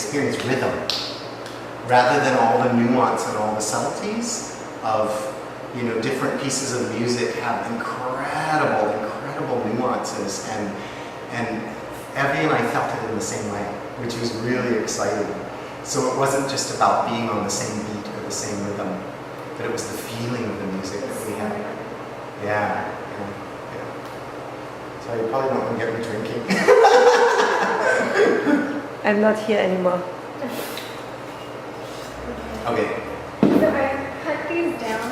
experience rhythm, rather than all the nuance and all the subtleties of, you know, different pieces of music have incredible nuances, and Evie and I felt it in the same way, which was really exciting. So it wasn't just about being on the same beat or the same rhythm, but it was the feeling of the music that we had. Yeah. So you probably don't want to get me drinking. I'm not here anymore. Okay. So I cut these down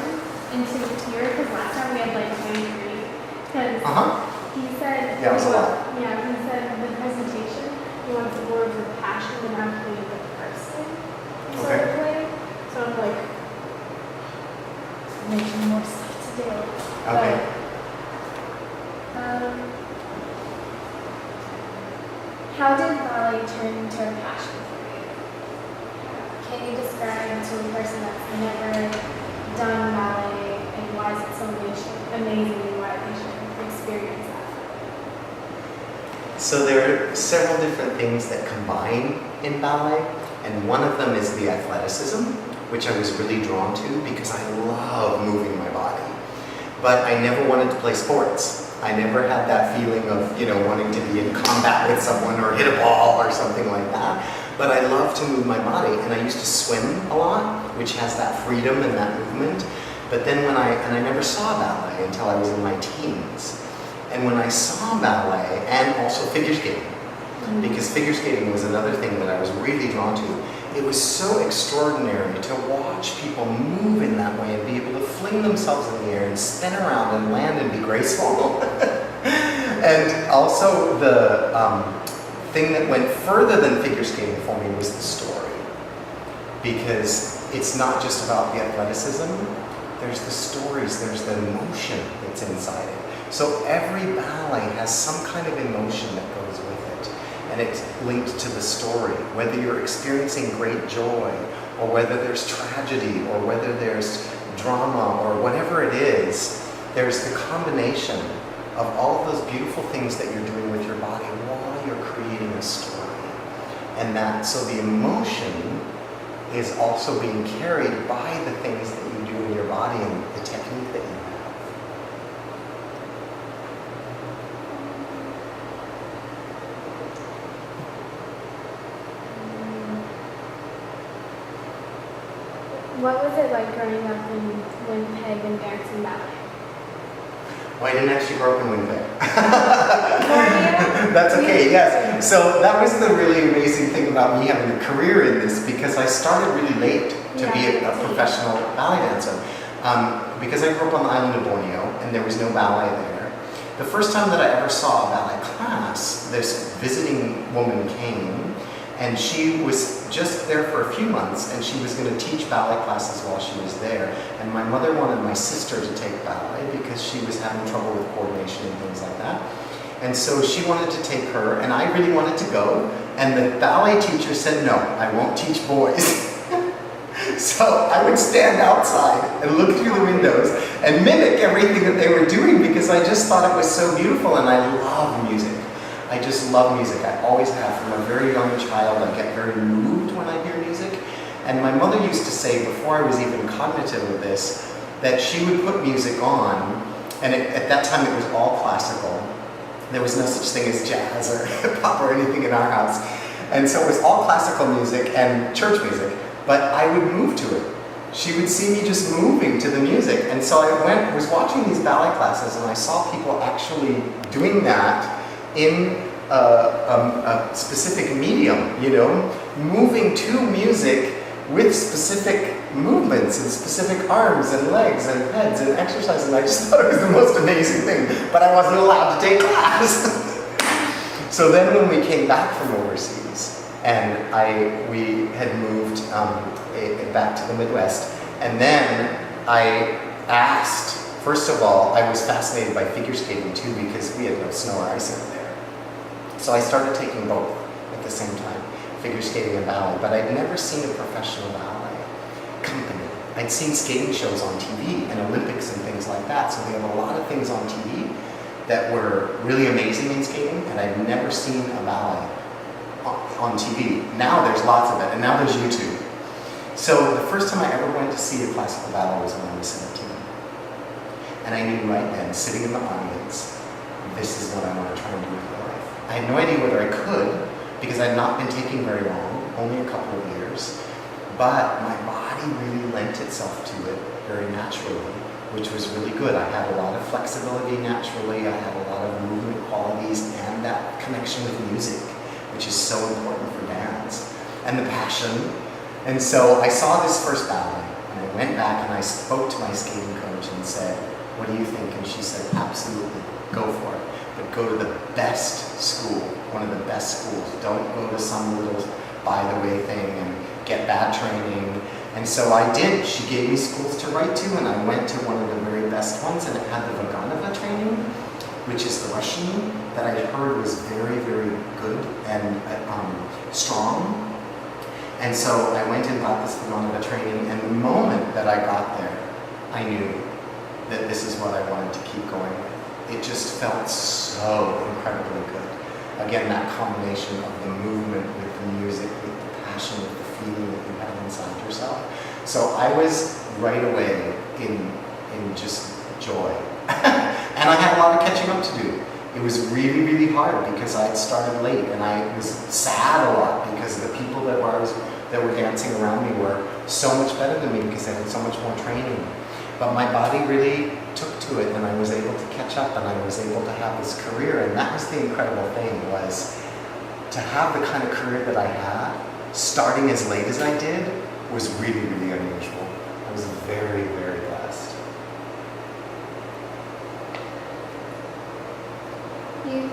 into here because last time we had like 23. Because he said, Yeah, it was a lot. Yeah, he said in the presentation he wants the words with passion and actually the person sort of way. So I'm like making more stuff to do. Okay. But, how did ballet turn into a passion for you? Can you describe to a person that's never done ballet and why is it so amazing and why they should experience that? So there are several different things that combine in ballet, and one of them is the athleticism, which I was really drawn to because I love moving my body. But I never wanted to play sports. I never had that feeling of, you know, wanting to be in combat with someone or hit a ball or something like that. But I love to move my body, and I used to swim a lot, which has that freedom and that movement. But then I never saw ballet until I was in my teens. And when I saw ballet, and also figure skating, because figure skating was another thing that I was really drawn to, it was so extraordinary to watch people move in that way and be able to fling themselves in the air and spin around and land and be graceful. And also the thing that went further than figure skating for me was the story. Because it's not just about the athleticism, there's the stories, there's the emotion that's inside it. So every ballet has some kind of emotion that goes with it. And it's linked to the story, whether you're experiencing great joy, or whether there's tragedy, or whether there's drama, or whatever it is, there's the combination of all of those beautiful things that you're doing with your body while you're creating a story. And that, so the emotion is also being carried by the things that you do in your body and the technique that you have. What was it like growing up in Winnipeg and dancing ballet? Well, I didn't actually grow up in Winnipeg. That's okay, yes. So that was the really amazing thing about me having a career in this, because I started really late to be a professional ballet dancer. Because I grew up on the island of Borneo and there was no ballet there. The first time that I ever saw a ballet class, this visiting woman came, and she was just there for a few months, and she was going to teach ballet classes while she was there. And my mother wanted my sister to take ballet because she was having trouble with coordination and things like that. And so she wanted to take her, and I really wanted to go. And the ballet teacher said, no, I won't teach boys. So I would stand outside and look through the windows and mimic everything that they were doing, because I just thought it was so beautiful, and I love music. I just love music. I always have. From a very young child, I get very moved when I hear music. And my mother used to say, before I was even cognitive of this, that she would put music on, and at that time it was all classical. There was no such thing as jazz or hip-hop or anything in our house. And so it was all classical music and church music, but I would move to it. She would see me just moving to the music. And so I was watching these ballet classes, and I saw people actually doing that in a specific medium, you know, moving to music with specific movements and specific arms and legs and heads and exercise, and I just thought it was the most amazing thing, but I wasn't allowed to take class. So then when we came back from overseas, and we had moved back to the Midwest, and then I asked, first of all, I was fascinated by figure skating too, because we had no snow or ice in there. So I started taking both at the same time, figure skating and ballet, but I'd never seen a professional ballet company. I'd seen skating shows on TV and Olympics and things like that, so they have a lot of things on TV that were really amazing in skating, and I'd never seen a ballet on TV. Now there's lots of it, and now there's YouTube. So the first time I ever went to see a classical ballet was when I was 17. And I knew right then, sitting in the audience, this is what I want to try and do with my life. I had no idea whether I could, because I'd not been taking very long, only a couple of years. But my body really lent itself to it very naturally, which was really good. I had a lot of flexibility naturally, I had a lot of movement qualities, and that connection with music, which is so important for dance, and the passion. And so I saw this first ballet, and I went back and I spoke to my skating coach and said, what do you think? And she said, absolutely, go for it. But go to the best school, one of the best schools. Don't go to some little by-the-way thing and get bad training. And so I did. She gave me schools to write to, and I went to one of the very best ones, and it had the Vaganova training, which is the Russian that I heard was very, very good and strong. And so I went and got this Vaganova training, and the moment that I got there, I knew that this is what I wanted to keep going with. It just felt so incredibly good. Again, that combination of the movement with the music, with the passion, with the feeling that you have inside yourself. So I was right away in just joy. And I had a lot of catching up to do. It was really, really hard because I had started late, and I was sad a lot because the people that were dancing around me were so much better than me because they had so much more training. But my body really took to it, and I was able to catch up, and I was able to have this career. And that was the incredible thing, was to have the kind of career that I had, starting as late as I did, was really, really unusual. I was very, very blessed. You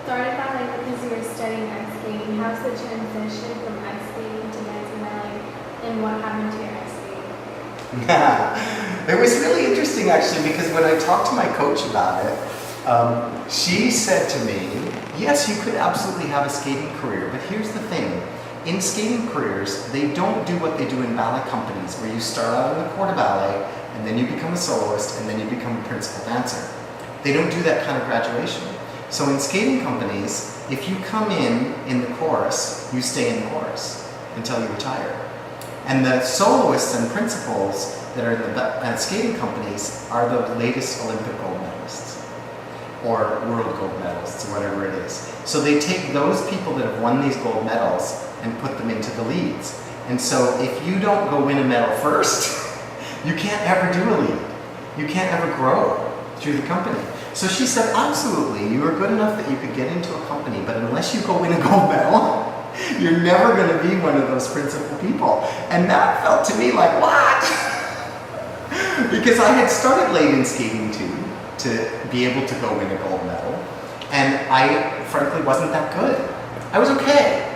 started ballet because you were studying ice skating. How's the transition from ice skating to dancing ballet, and what happened to your ice skating? It was really interesting, actually, because when I talked to my coach about it, she said to me, yes, you could absolutely have a skating career, but here's the thing. In skating careers, they don't do what they do in ballet companies, where you start out in the corps de ballet, and then you become a soloist, and then you become a principal dancer. They don't do that kind of graduation. So in skating companies, if you come in the chorus, you stay in the chorus until you retire. And the soloists and principals that are in the skating companies are the latest Olympic gold medalists, or world gold medalists, or whatever it is. So they take those people that have won these gold medals and put them into the leads. And so if you don't go win a medal first, you can't ever do a lead. You can't ever grow through the company. So she said, absolutely, you are good enough that you could get into a company, but unless you go win a gold medal, you're never going to be one of those principal people. And that felt to me like, what? Because I had started late in skating too, to be able to go win a gold medal. And I, frankly, wasn't that good. I was okay.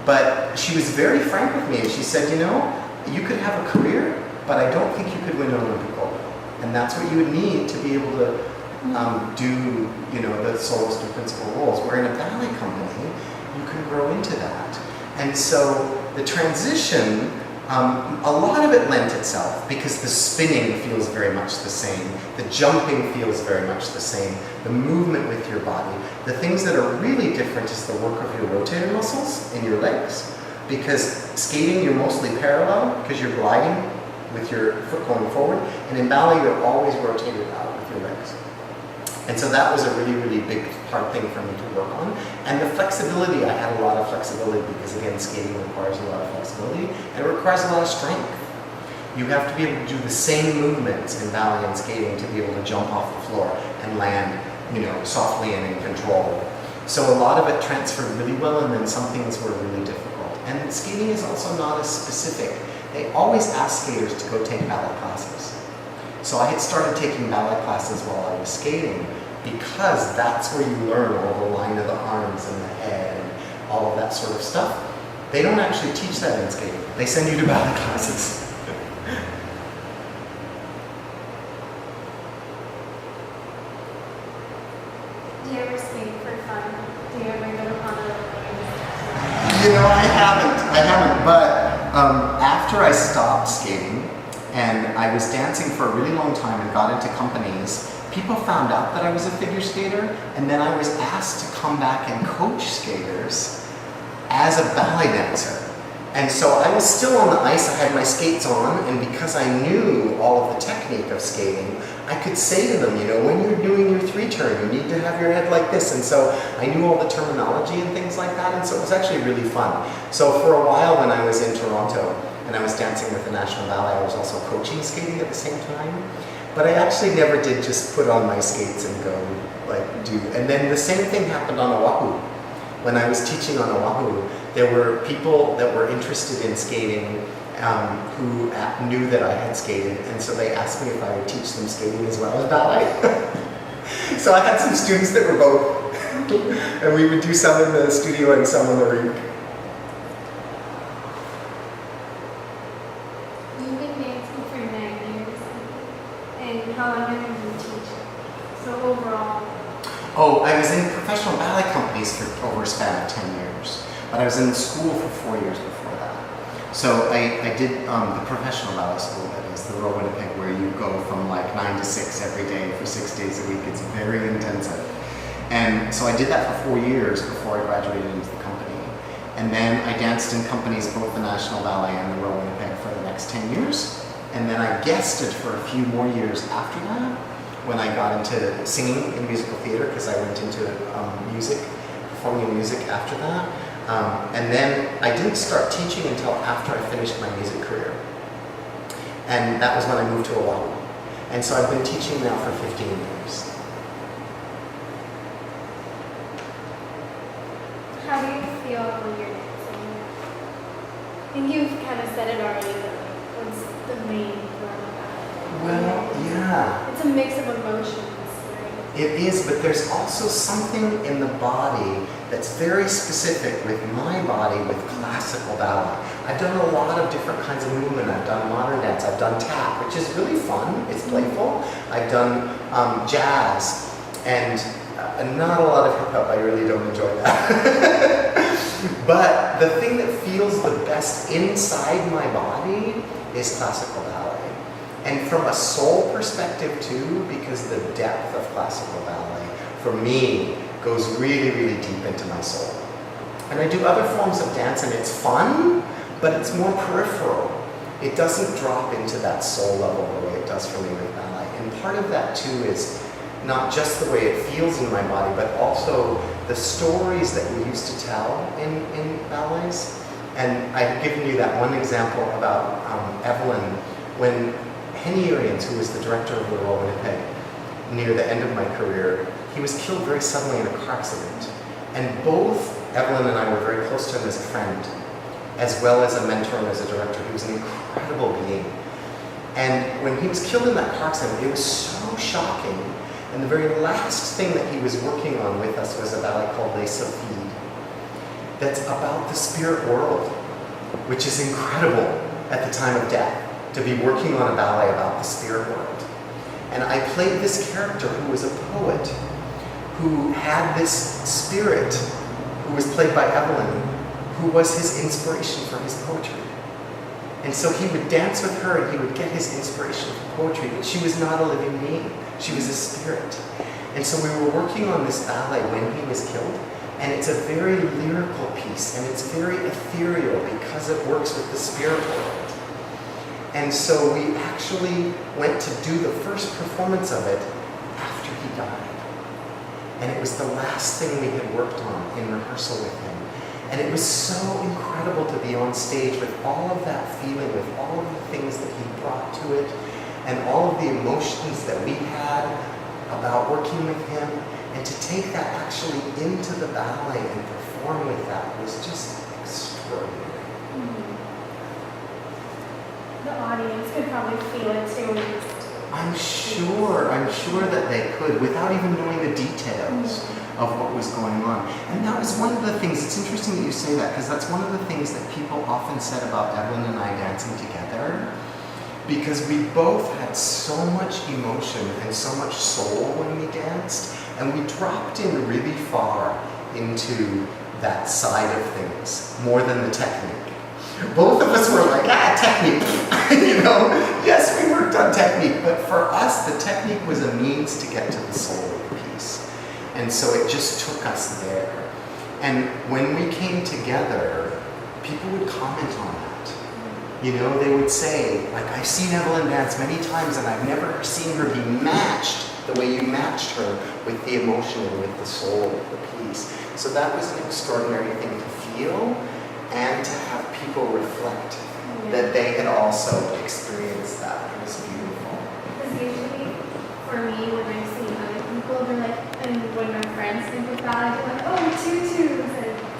But she was very frank with me, and she said, you know, you could have a career, but I don't think you could win an Olympic gold medal. And that's what you would need to be able to do, you know, the soloist and principal roles. Where in a ballet company, you can grow into that. And so the transition, a lot of it lent itself because the spinning feels very much the same, the jumping feels very much the same, the movement with your body. The things that are really different is the work of your rotator muscles in your legs, because skating you're mostly parallel because you're gliding with your foot going forward, and in ballet you're always rotated out with your legs. And so that was a really, really big hard thing for me to work on. And the flexibility, I had a lot of flexibility because again, skating requires a lot of flexibility and it requires a lot of strength. You have to be able to do the same movements in ballet and skating to be able to jump off the floor and land, you know, softly and in control. So a lot of it transferred really well, and then some things were really difficult. And skating is also not as specific. They always ask skaters to go take ballet classes. So I had started taking ballet classes while I was skating because that's where you learn all the line of the arms and the head and all of that sort of stuff. They don't actually teach that in skating. They send you to ballet classes. Do you ever skate for fun? Do you ever go to Honolulu? You know, I haven't, but after I stopped skating, and I was dancing for a really long time and got into companies, people found out that I was a figure skater, and then I was asked to come back and coach skaters as a ballet dancer. And so I was still on the ice, I had my skates on, and because I knew all of the technique of skating, I could say to them, you know, when you're doing your 3-turn, you need to have your head like this. And so I knew all the terminology and things like that, and so it was actually really fun. So for a while when I was in Toronto and I was dancing with the National Ballet, I was also coaching skating at the same time. But I actually never did just put on my skates and go like do. And then the same thing happened on Oahu. When I was teaching on Oahu, there were people that were interested in skating who knew that I had skated, and so they asked me if I would teach them skating as well as ballet. So I had some students that were both, and we would do some in the studio and some on the rink. You've been dancing for 9 years, and how long have you been teaching? So overall. Oh, I was in professional ballet companies for over a span of 10 years, but I was in school for 4 years before that. So I did the professional ballet school, that is, the Royal Winnipeg, where you go from like 9 to 6 every day for 6 days a week. It's very intensive. And so I did that for 4 years before I graduated into the company. And then I danced in companies, both the National Ballet and the Royal Winnipeg, for the next 10 years. And then I guested for a few more years after that, when I got into singing in musical theater, because I went into music, performing in music after that. And then I didn't start teaching until after I finished my music career. And that was when I moved to Oahu. And so I've been teaching now for 15 years. How do you feel when you're dancing? I think you've kind of said it already, but what's the main form of ballet? Well, yeah. It's a mix of emotions, right? It is, but there's also something in the body that's very specific with my body with classical ballet. I've done a lot of different kinds of movement. I've done modern dance, I've done tap, which is really fun, it's playful. I've done jazz, and not a lot of hip hop, I really don't enjoy that. But the thing that feels the best inside my body is classical ballet. And from a soul perspective too, because the depth of classical ballet, for me, goes really, really deep into my soul. And I do other forms of dance and it's fun, but it's more peripheral. It doesn't drop into that soul level the way it does for me with ballet. And part of that too is not just the way it feels in my body, but also the stories that we used to tell in ballets. And I've given you that one example about Evelyn, when Henny Arians, who was the director of the Royal Winnipeg, near the end of my career, he was killed very suddenly in a car accident. And both Evelyn and I were very close to him as a friend, as well as a mentor and as a director. He was an incredible being. And when he was killed in that car accident, it was so shocking. And the very last thing that he was working on with us was a ballet called Les Sophies, that's about the spirit world, which is incredible at the time of death, to be working on a ballet about the spirit world. And I played this character who was a poet, who had this spirit, who was played by Evelyn, who was his inspiration for his poetry. And so he would dance with her and he would get his inspiration for poetry, but she was not a living being. She was a spirit. And so we were working on this ballet when he was killed, and it's a very lyrical piece, and it's very ethereal because it works with the spirit world. And so we actually went to do the first performance of it after he died. And it was the last thing we had worked on in rehearsal with him. And it was so incredible to be on stage with all of that feeling, with all of the things that he brought to it, and all of the emotions that we had about working with him, and to take that actually into the ballet and perform with that was just extraordinary. The audience could probably feel it too. I'm sure that they could, without even knowing the details of what was going on. And that was one of the things, it's interesting that you say that, because that's one of the things that people often said about Evelyn and I dancing together, because we both had so much emotion and so much soul when we danced, and we dropped in really far into that side of things, more than the technique. Both of us were like, technique, you know? Yes, we worked on technique, but for us, the technique was a means to get to the soul of the piece. And so it just took us there. And when we came together, people would comment on that. You know, they would say, like, I've seen Evelyn dance many times and I've never seen her be matched the way you matched her with the emotion and with the soul, the piece. So that was an extraordinary thing to feel and to have people reflect that they had also experienced that. It was beautiful. Because usually, for me, when I'm seeing other people, they're like, and when my friends think of ballet, they're like, oh, tutus and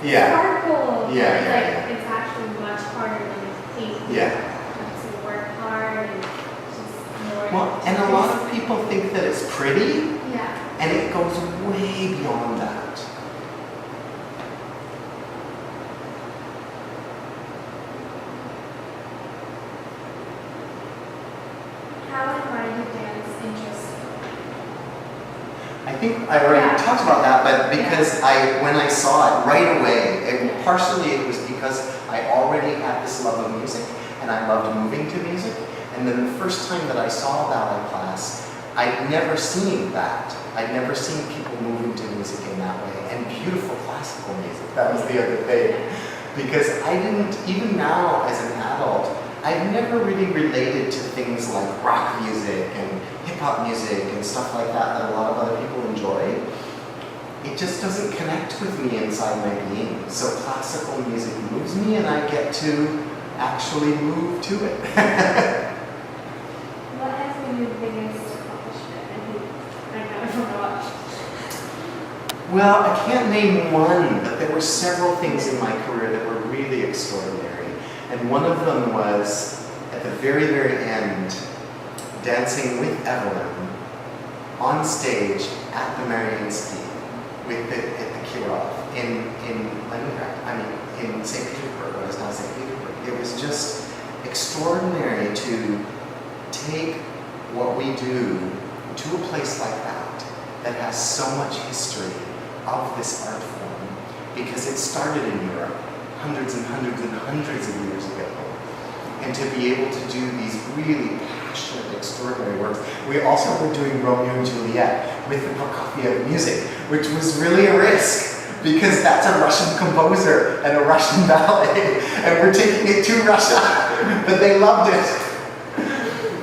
sparkle. It's actually much harder than you think. Yeah. You have to work hard and just more. Well, and a lot of people think that it's pretty, and it goes way beyond that. How and why did dance interest you? I think I already talked about that, but because when I saw it right away, partially it was because I already had this love of music and I loved moving to music. And then the first time that I saw a ballet class, I'd never seen that. I'd never seen people moving to music in that way. And beautiful classical music, that was the other thing. Because I didn't, even now as an adult, I've never really related to things like rock music and hip-hop music and stuff like that that a lot of other people enjoy. It just doesn't connect with me inside my being. So classical music moves me and I get to actually move to it. What has been your biggest accomplishment? I don't know. Well, I can't name one, but there were several things in my career that were really extraordinary. And one of them was, at the very, very end, dancing with Evelyn on stage at the Mariinsky at the Kirov in Leningrad, in St. Petersburg, what is now St. Petersburg. It was just extraordinary to take what we do to a place like that has so much history of this art form, because it started in Europe hundreds and hundreds and hundreds of years ago. And to be able to do these really passionate, extraordinary works. We also were doing Romeo and Juliet with the Prokofiev music, which was really a risk, because that's a Russian composer and a Russian ballet, and we're taking it to Russia, but they loved it.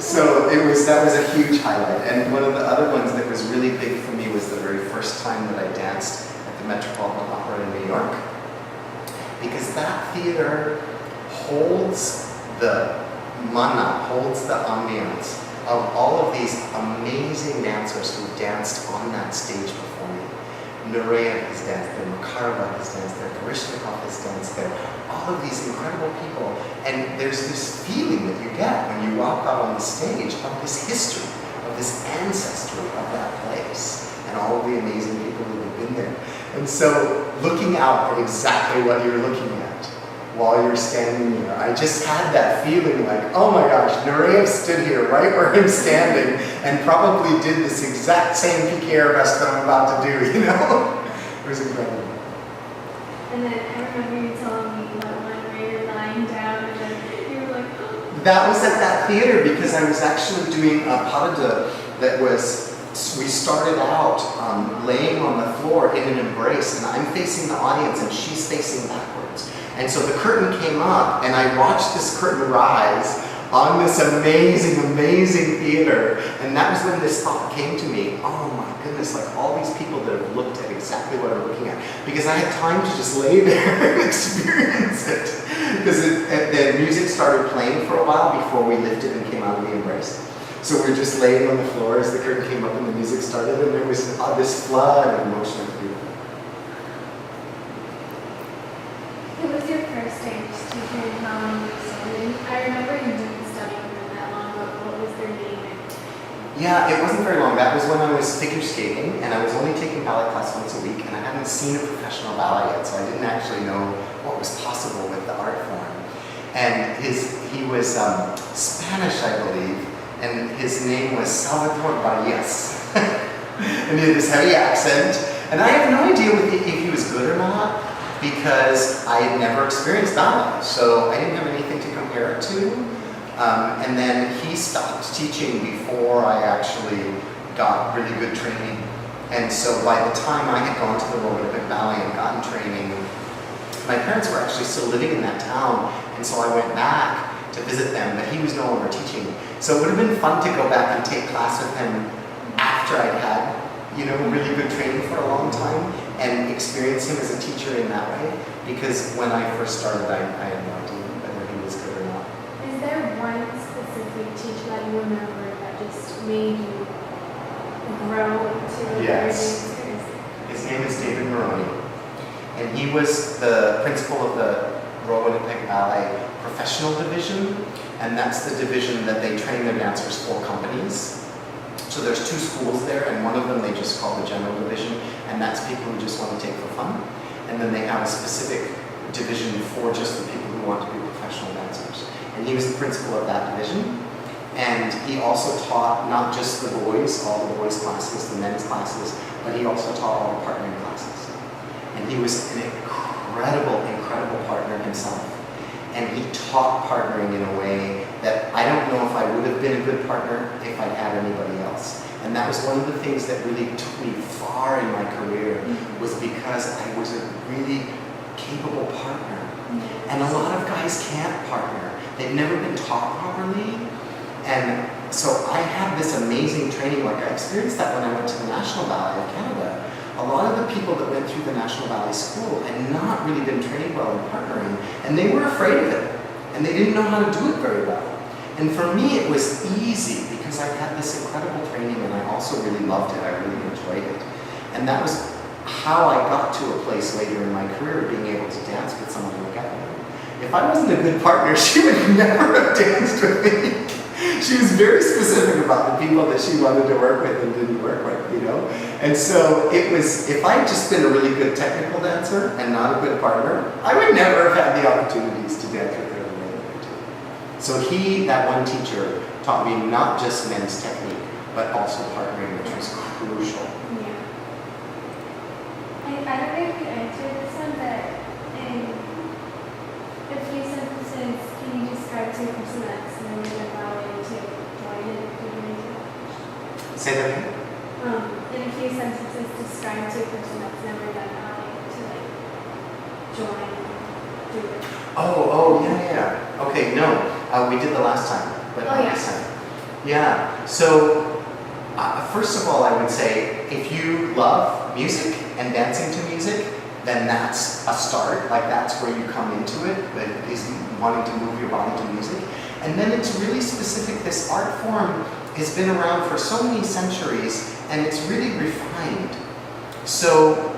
So that was a huge highlight. And one of the other ones that was really big for me was the very first time that I danced at the Metropolitan Opera in New York. Because that theater holds the mana, holds the ambiance of all of these amazing dancers who danced on that stage before me. Nureyev has danced there, Makarova has danced there, Baryshnikov has danced there, all of these incredible people. And there's this feeling that you get when you walk out on the stage of this history, of this ancestry of that place, and all of the amazing people who have been there. And so looking out at exactly what you're looking at while you're standing there, I just had that feeling like, oh my gosh, Nureyev stood here right where I'm standing and probably did this exact same piqué arabesque that I'm about to do, you know? It was incredible. And then I remember you telling me about one where you're lying down and then you were like, oh. That was at that theater because I was actually doing a pas de deux that was, we started out laying on the floor in an embrace, and I'm facing the audience and she's facing backwards. And so the curtain came up and I watched this curtain rise on this amazing, amazing theater. And that was when this thought came to me, oh my goodness, like all these people that have looked at exactly what I'm looking at. Because I had time to just lay there and experience it. Because the music started playing for a while before we lifted and came out of the embrace. So we were just laying on the floor as the curtain came up and the music started, and there was this flood of emotion. It was beautiful. Who was your first dance teacher and how long you studied? I remember you didn't study for them that long, but what was their name? Yeah, it wasn't very long. That was when I was figure skating, and I was only taking ballet class once a week, and I hadn't seen a professional ballet yet, so I didn't actually know what was possible with the art form. And he was Spanish, I believe, and his name was Salvador Barrias. And he had this heavy accent, and I have no idea if he was good or not, because I had never experienced ballet, so I didn't have anything to compare it to. And then he stopped teaching before I actually got really good training. And so by the time I had gone to the Royal Olympic Ballet and gotten training, my parents were actually still living in that town, and so I went back to visit them, but he was no longer teaching. So it would have been fun to go back and take class with him after I'd had, really good training for a long time and experience him as a teacher in that way, because when I first started, I had no idea whether he was good or not. Is there one specific teacher that you remember that just made you grow into a Yes. His name is David Maroney, and he was the principal of the Royal Winnipeg Ballet Professional Division, and that's the division that they train their dancers for companies. So there's two schools there, and one of them they just call the General Division, and that's people who just want to take for fun. And then they have a specific division for just the people who want to be professional dancers. And he was the principal of that division. And he also taught not just the boys, all the boys' classes, the men's classes, but he also taught all the partnering classes. And he was an incredible, incredible partner himself. And he taught partnering in a way that I don't know if I would have been a good partner if I'd had anybody else. And that was one of the things that really took me far in my career, was because I was a really capable partner. And a lot of guys can't partner. They've never been taught properly. And so I had this amazing training, like I experienced that when I went to the National Ballet of Canada. A lot of the people that went through the National Ballet School had not really been trained well in partnering, and they were afraid of it, and they didn't know how to do it very well. And for me, it was easy because I had this incredible training, and I also really loved it. I really enjoyed it. And that was how I got to a place later in my career, being able to dance with someone like Evelyn. If I wasn't a good partner, she would never have danced with me. She was very specific about the people that she wanted to work with and didn't work with, And so it was, if I'd just been a really good technical dancer and not a good partner, I would never have had the opportunities to dance with her the way that I did. So that one teacher, taught me not just men's technique, but also partnering, which was crucial. Yeah. I don't know if you answered this one, but in a few sentences, can you describe to a person that's never done ballet to join it? Say that again? In a few sentences, describe to a person that's never done ballet to join, do it. Yeah. Okay, no, we did the last time, but not this time. Yeah, so first of all, I would say if you love music and dancing to music, then that's a start. Like that's where you come into it, is wanting to move your body to music. And then it's really specific. This art form has been around for so many centuries, and it's really refined. So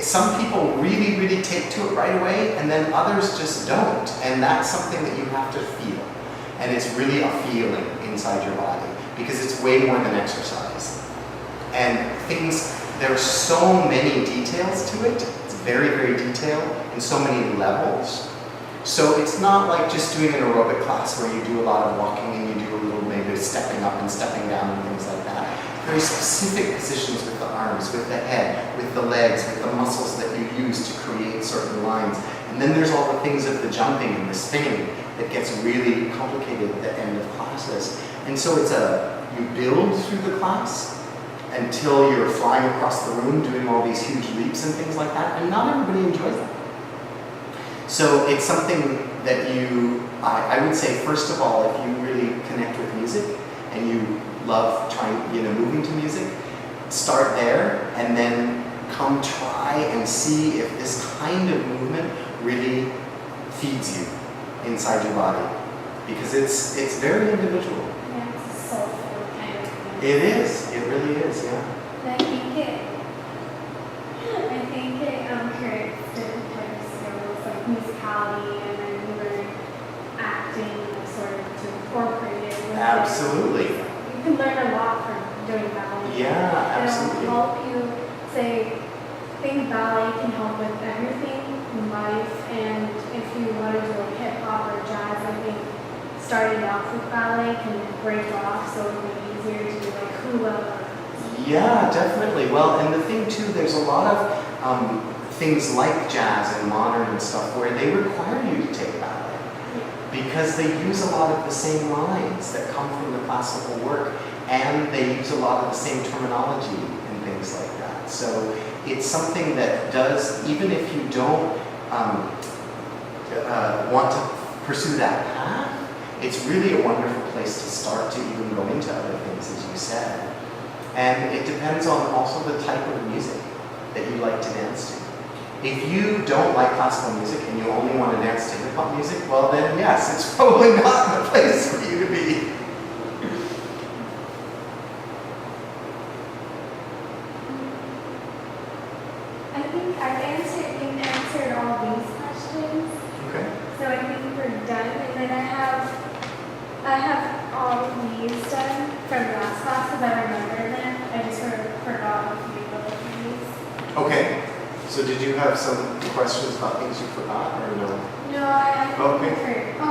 some people really, really take to it right away, and then others just don't. And that's something that you have to feel. And it's really a feeling inside your body, because it's way more than exercise. And there's so many details to it. It's very, very detailed, and so many levels. So it's not like just doing an aerobic class where you do a lot of walking and you do a little maybe stepping up and stepping down and things like that. Very specific positions with the arms, with the head, with the legs, with the muscles that you use to create certain lines. And then there's all the things of the jumping and the spinning that gets really complicated at the end of classes. And so you build through the class until you're flying across the room doing all these huge leaps and things like that, and not everybody enjoys that. So it's something that I would say, first of all, if you really connect with music and you love moving to music, start there and then come try and see if this kind of movement really feeds you inside your body, because it's very individual. Yeah, it's a soulful kind of thing. It is. It really is. Yeah. And I think it creates different types of skills like musicality, and then you learn acting, sort of to incorporate it with Absolutely. it. You can learn a lot from doing ballet. Yeah, absolutely. It'll help you think ballet can help with everything in life, and if you want to do like hip hop or jazz, I think starting off with ballet can break off, so it'll be easier to do like hula. Yeah, definitely. Well, and the thing too, there's a lot of things like jazz and modern and stuff where they require you to take ballet, because they use a lot of the same lines that come from the classical work, and they use a lot of the same terminology and things like that. So it's something that does, even if you don't want to pursue that path, it's really a wonderful place to start to even go into other things, as you said. And it depends on also the type of music that you like to dance to. If you don't like classical music and you only want to dance to hip hop music, well then yes, it's probably not the place for you to be. I think you've answered all these questions. Okay. So I think we're done. And then I have all of these done from last class because I remember them. I just forgot a few little things. Okay. So did you have some questions about things you forgot or no? No, I think Okay. I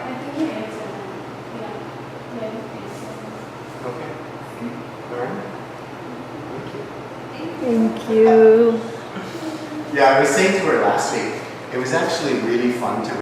think you answered them. Yeah. Yeah, you answered them. Okay. All right. Thank you. Thank you. Yeah, I was saying to her last week, it was actually really fun to